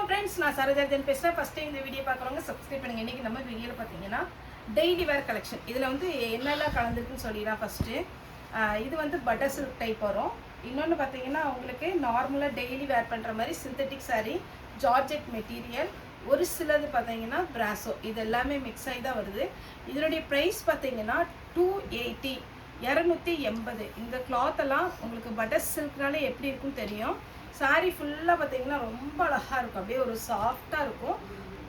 Friends நான் சரோஜாஜன் பேசுறேன். First time இந்த வீடியோ பார்க்குறவங்க சப்ஸ்கிரைப் பண்ணுங்க. இன்னைக்கு நம்ம வீடியோல பாத்தீங்கன்னா டெய்லி வேர் கலெக்ஷன். இதுல வந்து என்னெல்லாம் கலந்துருக்குன்னு சொல்லிடலாம். ஃபர்ஸ்ட் இது வந்து பட்டர் சில்க் டைப் வரும். இன்னொன்று பார்த்தீங்கன்னா உங்களுக்கு நார்மலாக டெய்லி வேர் பண்ணுற மாதிரி சிந்தட்டிக் சாரீ, ஜார்ஜெட் மெட்டீரியல், ஒரு சிலது பார்த்தீங்கன்னா பிராசோ, இது எல்லாமே மிக்ஸ் ஆகி தான் வருது. இதனுடைய ப்ரைஸ் பார்த்தீங்கன்னா 280, 280. இந்த கிளாத் எல்லாம் உங்களுக்கு பட்டர் சில்க்னாலே எப்படி இருக்குன்னு தெரியும். சாரீ ஃபுல்லாக பார்த்தீங்கன்னா ரொம்ப அழகாக இருக்கும், அப்படியே ஒரு சாஃப்டாக இருக்கும்.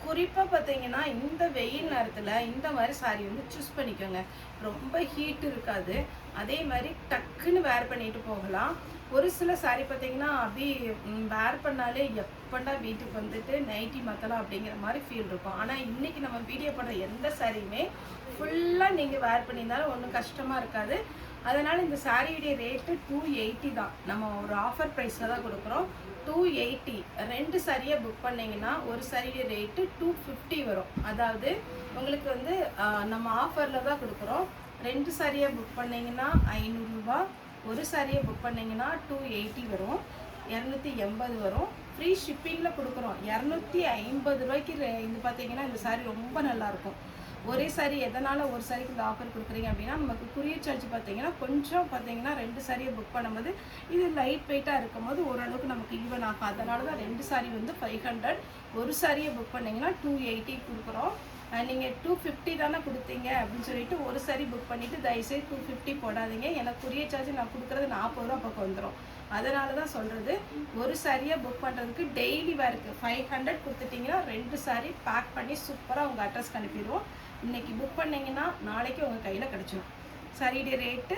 குறிப்பாக பார்த்தீங்கன்னா இந்த வெயில் நேரத்தில் இந்த மாதிரி சாரீ வந்து சூஸ் பண்ணிக்கோங்க. ரொம்ப ஹீட் இருக்காது, அதே மாதிரி டக்குன்னு வேர் பண்ணிட்டு போகலாம். ஒரு சில சாரீ பார்த்தீங்கன்னா அப்படி வேர் பண்ணாலே எப்படா வீட்டுக்கு வந்துட்டு நைட்டி மாற்றலாம் அப்படிங்கிற மாதிரி ஃபீல் இருக்கும். ஆனால் இன்றைக்கி நம்ம வீடியோ பண்ணுற எந்த சாரியுமே ஃபுல்லாக நீங்கள் வேர் பண்ணியிருந்தாலும் ஒன்றும் கஷ்டமாக இருக்காது. அதனால் இந்த சாரியுடைய ரேட்டு 280 தான். நம்ம ஒரு ஆஃபர் ப்ரைஸில் தான் கொடுக்குறோம். 280. 2 சாரியை புக் பண்ணிங்கன்னா ஒரு சாரியுடைய ரேட்டு 250 வரும். அதாவது உங்களுக்கு வந்து நம்ம ஆஃபரில் தான் கொடுக்குறோம். 2 சாரியை புக் பண்ணிங்கன்னா 500 ரூபா, ஒரு சாரியை புக் பண்ணிங்கன்னா 280 வரும், 280 வரும். ஃப்ரீ ஷிப்பிங்கில் கொடுக்குறோம். 250 ரூபாய்க்கு இது பார்த்தீங்கன்னா இந்த சாரீ ரொம்ப நல்லாயிருக்கும். ஒரே சாரீ எதனால் ஒரு சாரிக்கு இந்த ஆஃபர் கொடுக்குறீங்க அப்படின்னா நமக்கு குரியர் சார்ஜ் பார்த்தீங்கன்னா கொஞ்சம் பார்த்தீங்கன்னா 2 சாரியை புக் பண்ணும்போது இது லைட் வெயிட்டாக இருக்கும் போது ஓரளவுக்கு நமக்கு ஈவன் ஆகும். அதனால தான் 2 சாரீ வந்து 500, ஒரு சாரியை புக் பண்ணிங்கன்னா 280 கொடுக்குறோம். நீங்கள் 250 தானே கொடுத்தீங்க அப்படின்னு சொல்லிட்டு ஒரு சாரி புக் பண்ணிவிட்டு தயவுசெய்து 250 போடாதீங்க. எனக்கு குரியர் சார்ஜ் நான் கொடுக்குறது 40 ரூபா பக்கம் வந்துடும். அதனால தான் சொல்கிறது, ஒரு சாரியாக புக் பண்ணுறதுக்கு டெய்லி வேருக்கு 500 கொடுத்துட்டிங்கன்னா 2 சாரி பேக் பண்ணி சூப்பராக உங்கள் அட்ரஸ்க்கு அனுப்பிடுவோம். இன்றைக்கி புக் பண்ணிங்கன்னா நாளைக்கு உங்கள் கையில் கிடச்சிடும். சாரியுடைய ரேட்டு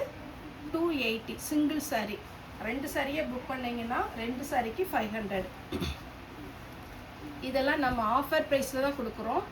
280. சிங்கிள் சாரி 2 சாரியை புக் பண்ணிங்கன்னா 2 சாரிக்கு 500. இதெல்லாம் நம்ம ஆஃபர் ப்ரைஸில் தான் கொடுக்குறோம்.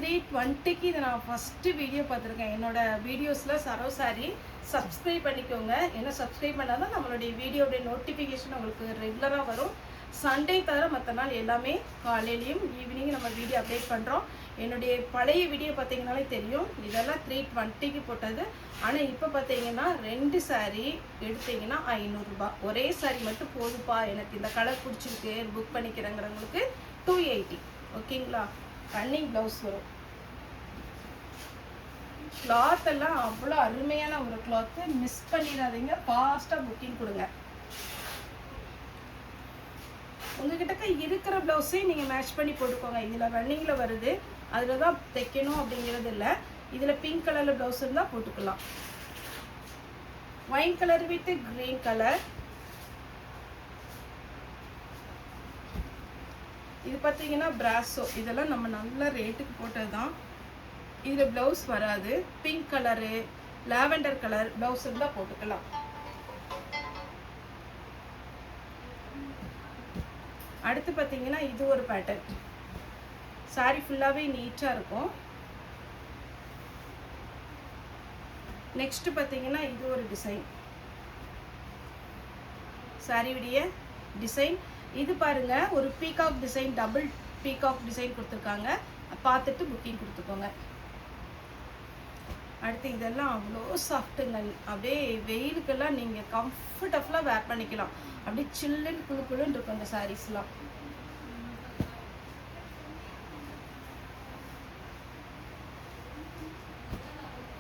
320க்கு இதை நான் ஃபஸ்ட்டு வீடியோ பார்த்துருக்கேன். என்னோடய வீடியோஸில் சரோ சாரி சப்ஸ்கிரைப் பண்ணிக்கோங்க. ஏன்னா சப்ஸ்கிரைப் பண்ணால் தான் நம்மளுடைய வீடியோடைய நோட்டிஃபிகேஷன் உங்களுக்கு ரெகுலராக வரும். சண்டே தவிர மற்ற நாள் எல்லாமே காலையிலையும் ஈவினிங் நம்ம வீடியோ அப்டேட் பண்ணுறோம். என்னுடைய பழைய வீடியோ பார்த்தீங்கன்னாலே தெரியும். இதெல்லாம் 320க்கு போட்டது. ஆனால் இப்போ பார்த்தீங்கன்னா 2 சாரீ எடுத்தீங்கன்னா 500 ரூபா. ஒரே சாரீ மட்டும் போதுப்பா, எனக்கு இந்த கலர் பிடிச்சிருக்கு புக் பண்ணிக்கிறேங்கிறவங்களுக்கு 280. ஓகேங்களா? ரன்னிங் ப்ளவுஸ் வரும். கிளாத் எல்லாம் அவ்வளோ அருமையான ஒரு கிளாத்து, மிஸ் பண்ணிடாதீங்க. ஃபாஸ்ட்டாக புக்கிங் கொடுங்க. உங்ககிட்ட இருக்கிற ப்ளவுஸே நீங்கள் மேட்ச் பண்ணி போட்டுக்கோங்க. இதில் ரன்னிங்கில் வருது, அதில் தான் தைக்கணும் அப்படிங்கிறது இல்லை. இதில் பிங்க் கலரில் ப்ளவுஸ் இருந்தால் போட்டுக்கலாம். Wine colour with green colour. இது பார்த்தீங்கன்னா பிராசோ, இதெல்லாம் நம்ம நல்ல ரேட்டுக்கு போட்டது தான். இதில் ப்ளவுஸ் வராது. Pink colour, lavender colour blouse இருந்தால் போட்டுக்கலாம். அடுத்து பார்த்தீங்கன்னா இது ஒரு பேட்டர்ன். சாரி ஃபுல்லாகவே நீட்டாக இருக்கும். நெக்ஸ்ட்டு பார்த்தீங்கன்னா இது ஒரு டிசைன். சாரியுடைய டிசைன் இது பாருங்க, ஒரு peacock design, double peacock design கொடுத்துருக்காங்க. பார்த்துட்டு புக்கிங் கொடுத்துக்கோங்க. அடுத்து இதெல்லாம் அவ்வளோ சாஃப்ட்டுங்க. அப்படியே வெயிலுக்கெல்லாம் நீங்கள் கம்ஃபர்டபுளாக வேர் பண்ணிக்கலாம். அப்படியே சில்லுன்னு குழு குழுன்னு இருக்கும் இந்த சாரீஸ்லாம்.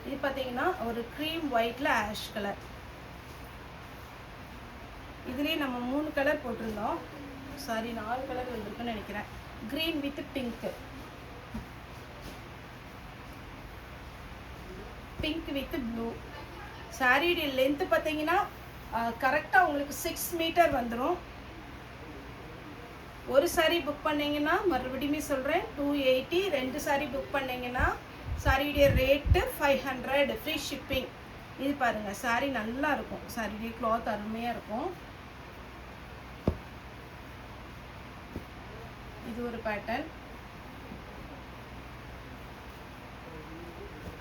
இது பார்த்தீங்கன்னா ஒரு க்ரீம் ஒயிட்டில் ஆஷ் கலர். இதுலேயே நம்ம 3 கலர் போட்டிருந்தோம். சாரி 4 கலர் வந்துருக்குன்னு நினைக்கிறேன். Green with pink, pink with blue. சாரியுடைய லென்த்து பார்த்தீங்கன்னா கரெக்டாக உங்களுக்கு 6 மீட்டர் வந்துடும். ஒரு சாரி புக் பண்ணிங்கன்னா மறுபடியுமே சொல்கிறேன் 280. 2 சாரி புக் பண்ணிங்கன்னா சாரியுடைய ரேட்டு 500, ஃப்ரீ ஷிப்பிங். இது பாருங்கள், சாரி நல்லா இருக்கும். சாரியுடைய கிளாத் அருமையாக இருக்கும். இது ஒரு பேட்டர்ன்,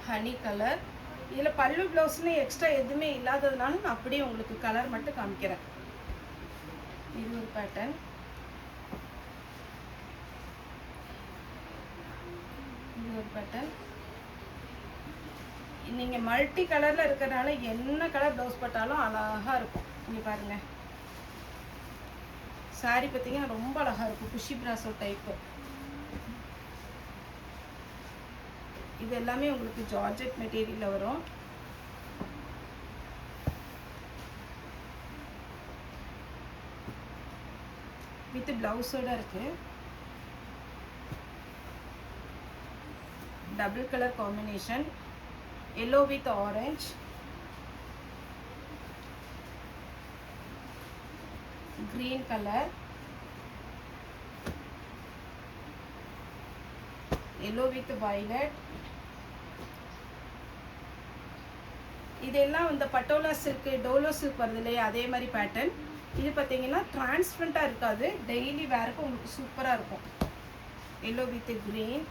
ஹனி கலர். இதில் பல்லு ப்ளவுஸ்னு எக்ஸ்ட்ரா எதுவுமே இல்லாததுனால நான் அப்படியே உங்களுக்கு கலர் மட்டும் காமிக்கிறேன். இது ஒரு பேட்டர்ன். இது ஒரு பேட்டர்ன். நீங்கள் மல்டி கலரில் இருக்கிறனால என்ன கலர் ப்ளவுஸ் போட்டாலும் அழகாக இருக்கும். இங்கே பாருங்கள், சாரி பார்த்தீங்கன்னா ரொம்ப அழகாக இருக்கும், குஷி பிராசோ டைப்பு. இது எல்லாமே உங்களுக்கு ஜார்ஜெட் மெட்டீரியலில் வரும். வித் பிளவுஸோட இருக்கு. Double colour combination, yellow with orange, green color, yellow with violet. இதெல்லாம் இந்த பட்டோலா சில்க், டோலோ சில்க் வருது இல்லையா, அதே மாதிரி பேட்டர்ன். இது பார்த்தீங்கன்னா டிரான்ஸ்பரண்டாக இருக்காது, டெய்லி வேருக்கு உங்களுக்கு சூப்பராக இருக்கும். எல்லோ வித் கிரீன்,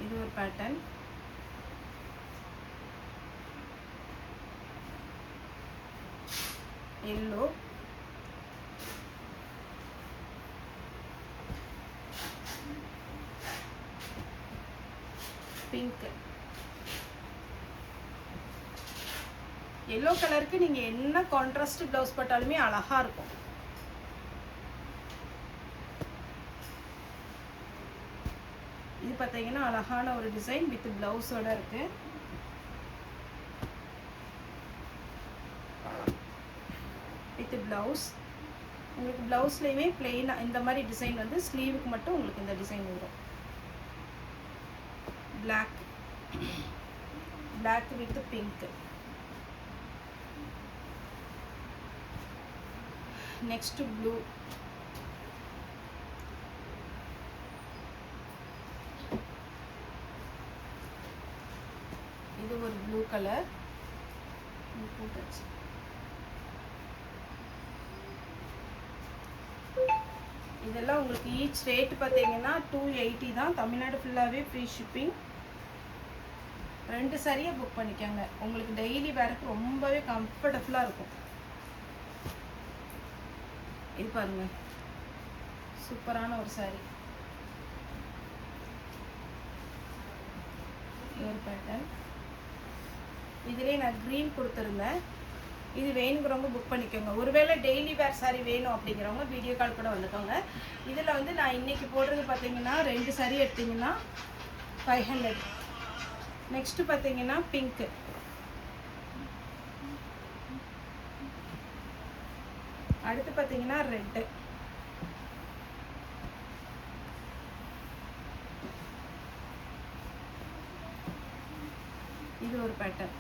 இது ஒரு பேட்டர்ன். Yellow, pink. எல்லோ கலருக்கு நீங்க என்ன கான்ட்ராஸ்ட் பிளவுஸ் போட்டாலுமே அழகா இருக்கும். இது பார்த்தீங்கன்னா அழகான ஒரு டிசைன் வித் பிளவுஸோட இருக்கு. வித் பிளவுஸ் உங்களுக்கு பிளவுஸ்லயுமே பிளெயினா இந்த மாதிரி டிசைன் வந்து ஸ்லீவுக்கு மட்டும் உங்களுக்கு இந்த டிசைன் வரும். Black, black with pink. Next blue, இது ஒரு ப்ளூ கலர். இதெல்லாம் உங்களுக்கு ஈச் ரேட் பார்த்தீங்கன்னா 280 தான். தமிழ்நாடு ஃபுல்லாகவே ஃப்ரீ ஷிப்பிங். 2 சாரியை புக் பண்ணிக்கோங்க, உங்களுக்கு டெய்லி வேருக்கு ரொம்பவே கம்ஃபர்டபுளாக இருக்கும். இது பாருங்க, சூப்பரான ஒரு சாரி. ஒரு பேட்டர்ன் இதுலேயே நான் க்ரீன் கொடுத்துருந்தேன். இது வேணுங்கிறவங்க புக் பண்ணிக்கோங்க. ஒருவேளை டெய்லி வேர் சாரி வேணும் அப்படிங்கிறவங்க வீடியோ கால் கூட வந்துக்கோங்க. இதில் வந்து நான் இன்றைக்கி போடுறது பார்த்தீங்கன்னா 2 சாரி எடுத்திங்கன்னா 500. நெக்ஸ்ட்டு பார்த்தீங்கன்னா பிங்க்கு, அடுத்து பார்த்தீங்கன்னா ரெட்டு, இது ஒரு பேட்டர்ன்.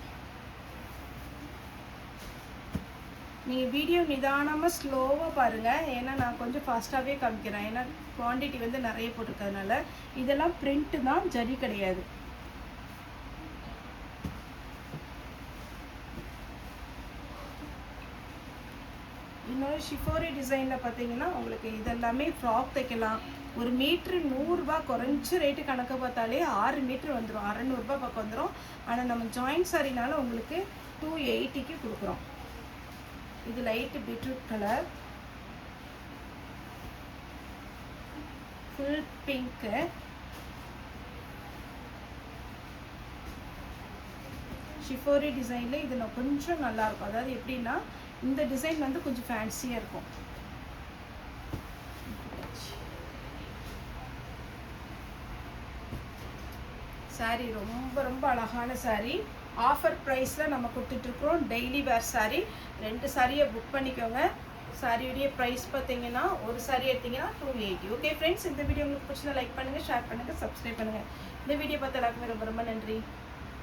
நீங்கள் வீடியோ நிதானமாக ஸ்லோவாக பாருங்கள், ஏன்னா நான் கொஞ்சம் ஃபாஸ்ட்டாகவே காமிக்கிறேன். ஏன்னா குவான்டிட்டி வந்து நிறைய போட்டிருக்கிறதுனால. இதெல்லாம் பிரிண்ட்டு தான், ஜரி கிடையாது. இன்னொரு ஷிஃபோரி டிசைனில் பார்த்தீங்கன்னா உங்களுக்கு இதெல்லாமே ஃப்ராக் தைக்கலாம். ஒரு மீட்ரு 100 ரூபா, குறைஞ்ச ரேட்டு கணக்கு பார்த்தாலே 6 மீட்ரு வந்துடும், 600 ரூபா பக்கம் வந்துடும். ஆனால் நம்ம ஜாயிண்ட் சாரினால உங்களுக்கு 280க்கு கொடுக்குறோம். இது light beetroot colour, full pink, ஷிஃபோரி டிசைனில் இது கொஞ்சம் நல்லாயிருக்கும். அதாவது எப்படின்னா இந்த டிசைன் வந்து கொஞ்சம் ஃபேன்சியாக இருக்கும். சாரி ரொம்ப ரொம்ப அழகான சாரி. ஆஃபர் ப்ரைஸில் நம்ம கொடுத்துட்ருக்குறோம். டெய்லி வேர் சாரி 2 சாரியை புக் பண்ணிக்கோங்க. சாரியுடைய ப்ரைஸ் பார்த்தீங்கன்னா ஒரு சாரி எடுத்திங்கன்னா 280. ஓகே ஃப்ரெண்ட்ஸ், இந்த வீடியோ உங்களுக்கு பிடிச்சா லைக் பண்ணுங்கள், ஷேர் பண்ணுங்கள், சப்ஸ்கிரைப் பண்ணுங்கள். இந்த வீடியோ பார்த்து எல்லாருக்குமே ரொம்ப ரொம்ப நன்றி.